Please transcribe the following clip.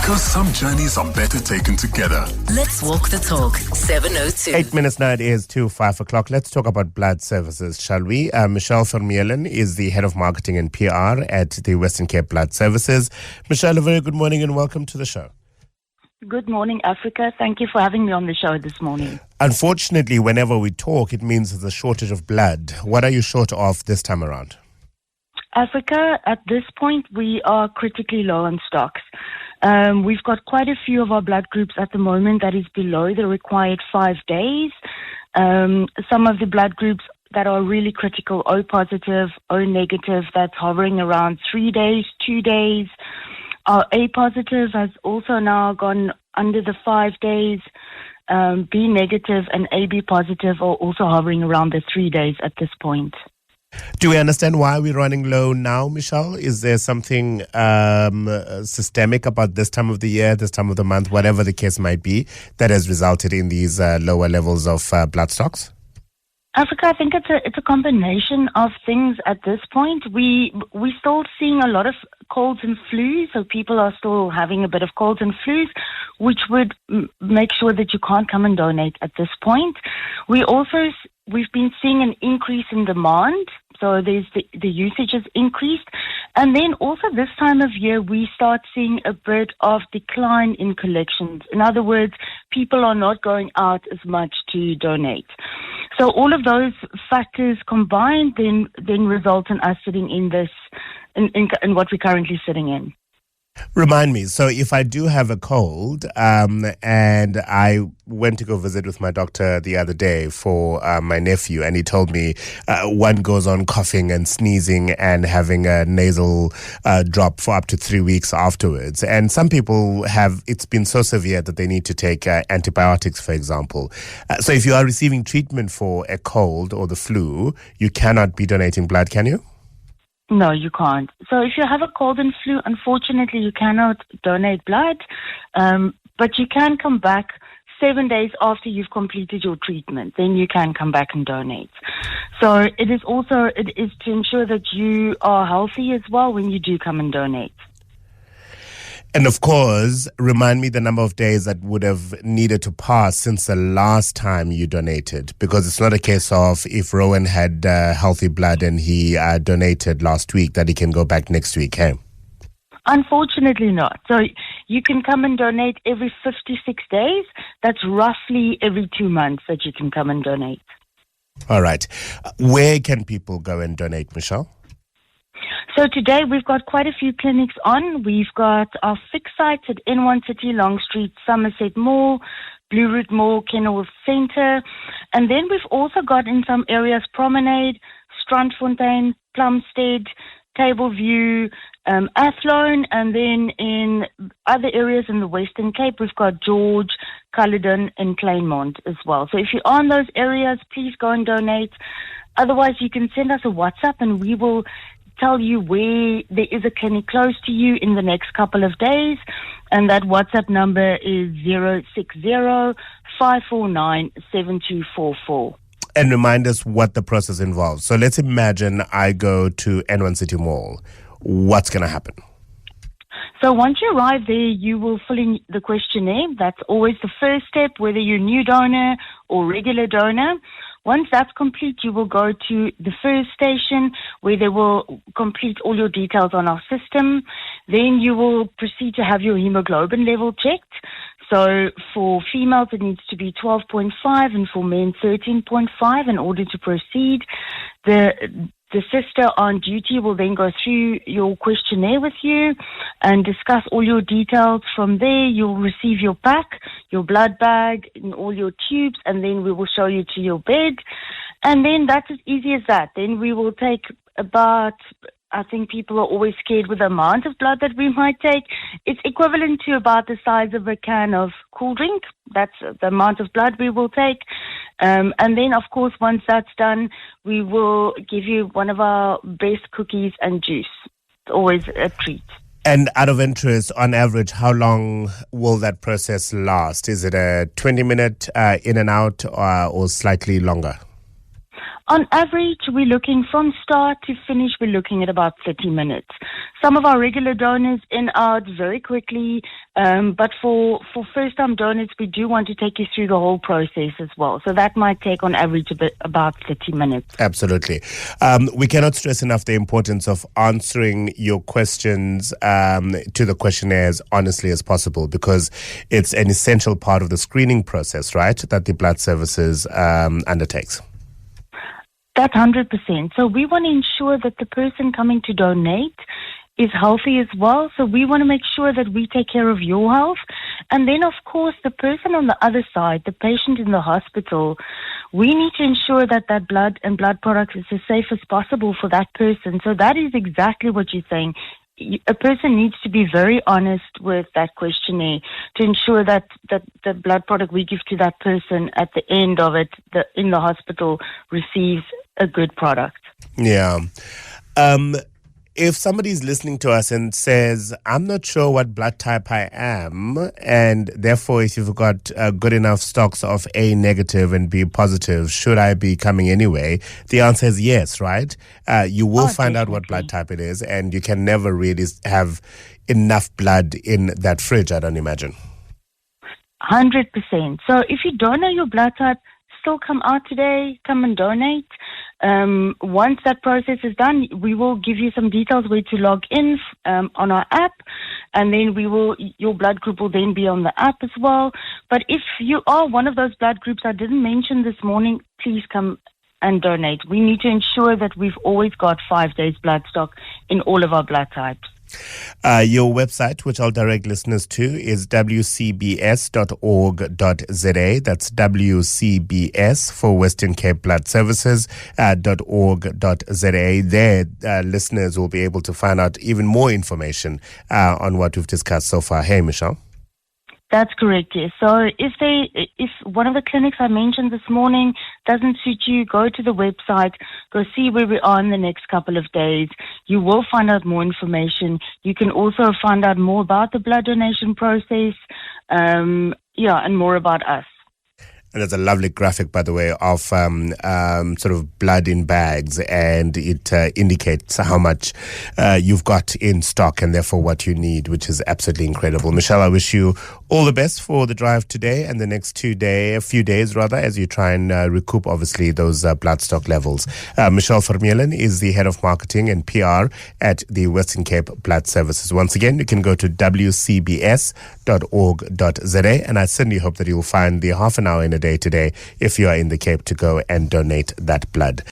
Because some journeys are better taken together. Let's walk the talk. 7:02. 8 minutes now, it is to 5 o'clock. Let's talk about blood services, shall we? Michelle Vermeulen is the head of marketing and PR at the Western Cape Blood Services. Michelle, a very good morning and welcome to the show. Good morning, Africa. Thank you for having me on the show this morning. Unfortunately, whenever we talk, it means there's a shortage of blood. What are you short of this time around? Africa, at this point, we are critically low on stocks. We've got quite a few of our blood groups at the moment that is below the required 5 days. Some of the blood groups that are really critical, O positive, O negative, that's hovering around 3 days, 2 days. Our A positive has also now gone under the 5 days. B negative and AB positive are also hovering around the 3 days at this point. Do we understand why we're running low now, Michelle? Is there something systemic about this time of the year, this time of the month, whatever the case might be, that has resulted in these lower levels of blood stocks? Africa, I think it's a combination of things at this point. We're still seeing a lot of colds and flus, so people are still having a bit of colds and flus, which would make sure that you can't come and donate at this point. We've been seeing an increase in demand, so there's the usage has increased. And then also this time of year, we start seeing a bit of decline in collections. In other words, people are not going out as much to donate. So all of those factors combined then result in us sitting in this, in what we're currently sitting in. Remind me, so if I do have a cold and I went to go visit with my doctor the other day for my nephew, and he told me one goes on coughing and sneezing and having a nasal drop for up to 3 weeks afterwards. And some people it's been so severe that they need to take antibiotics, for example. So if you are receiving treatment for a cold or the flu, you cannot be donating blood, can you? No, you can't. So if you have a cold and flu, unfortunately, you cannot donate blood, but you can come back 7 days after you've completed your treatment. Then you can come back and donate. So it is to ensure that you are healthy as well when you do come and donate. And of course, remind me the number of days that would have needed to pass since the last time you donated, because it's not a case of if Rowan had healthy blood and he donated last week that he can go back next week, hey? Unfortunately not. So you can come and donate every 56 days. That's roughly every 2 months that you can come and donate. All right. Where can people go and donate, Michelle? So today we've got quite a few clinics on. We've got our fixed sites at N1 City, Long Street, Somerset Mall, Blue Route Mall, Kenilworth Centre. And then we've also got in some areas Promenade, Strandfontein, Plumstead, Tableview, Athlone. And then in other areas in the Western Cape, we've got George, Culloden and Kleinmond as well. So if you're on those areas, please go and donate. Otherwise, you can send us a WhatsApp and we will tell you where there is a clinic close to you in the next couple of days, and that WhatsApp number is 060-549-7244. And remind us what the process involves. So let's imagine I go to N1 City Mall. What's going to happen? So once you arrive there, you will fill in the questionnaire. That's always the first step, whether you're a new donor or regular donor. Once that's complete, you will go to the first station where they will complete all your details on our system. Then you will proceed to have your hemoglobin level checked. So for females, it needs to be 12.5 and for men, 13.5 in order to proceed. The sister on duty will then go through your questionnaire with you and discuss all your details. From there, you'll receive your pack, your blood bag, and all your tubes, and then we will show you to your bed. And then that's as easy as that. Then we will take about, I think people are always scared with the amount of blood that we might take. It's equivalent to about the size of a can of cool drink. That's the amount of blood we will take. And then, of course, once that's done, we will give you one of our best cookies and juice. It's always a treat. And out of interest, on average, how long will that process last? Is it a 20-minute in and out or slightly longer? On average, we're looking from start to finish, we're looking at about 30 minutes. Some of our regular donors in out very quickly, but for first-time donors, we do want to take you through the whole process as well. So that might take on average about 30 minutes. Absolutely. We cannot stress enough the importance of answering your questions to the questionnaire as honestly as possible, because it's an essential part of the screening process, right, that the blood services undertakes. That's 100%. So we want to ensure that the person coming to donate is healthy as well. So we want to make sure that we take care of your health. And then, of course, the person on the other side, the patient in the hospital, we need to ensure that that blood and blood products is as safe as possible for that person. So that is exactly what you're saying. A person needs to be very honest with that questionnaire to ensure that the blood product we give to that person at the end of it, in the hospital, receives a good product. Yeah. If somebody's listening to us and says, I'm not sure what blood type I am, and therefore if you've got good enough stocks of A negative and B positive, should I be coming anyway? The answer is yes, right? You will find out what blood type it is, and you can never really have enough blood in that fridge, I don't imagine. 100%. So if you don't know your blood type, still come out today, come and donate. Once that process is done, we will give you some details where to log in on our app, and then your blood group will then be on the app as well. But if you are one of those blood groups I didn't mention this morning, please come and donate. We need to ensure that we've always got 5 days blood stock in all of our blood types. Your website, which I'll direct listeners to, is wcbs.org.za. That's WCBS for Western Cape Blood Services .org.za. There, listeners will be able to find out even more information on what we've discussed so far. Hey, Michelle. That's correct, yes. So if one of the clinics I mentioned this morning doesn't suit you, go to the website, go see where we are in the next couple of days. You will find out more information. You can also find out more about the blood donation process, and more about us. And there's a lovely graphic, by the way, of sort of blood in bags, and it indicates how much you've got in stock and therefore what you need, which is absolutely incredible. Michelle, I wish you all the best for the drive today and the next few days, as you try and recoup, obviously, those blood stock levels. Michelle Vermeulen is the head of marketing and PR at the Western Cape Blood Services. Once again, you can go to wcbs.org.za, and I certainly hope that you'll find the half an hour in a day today if you are in the Cape to go and donate that blood.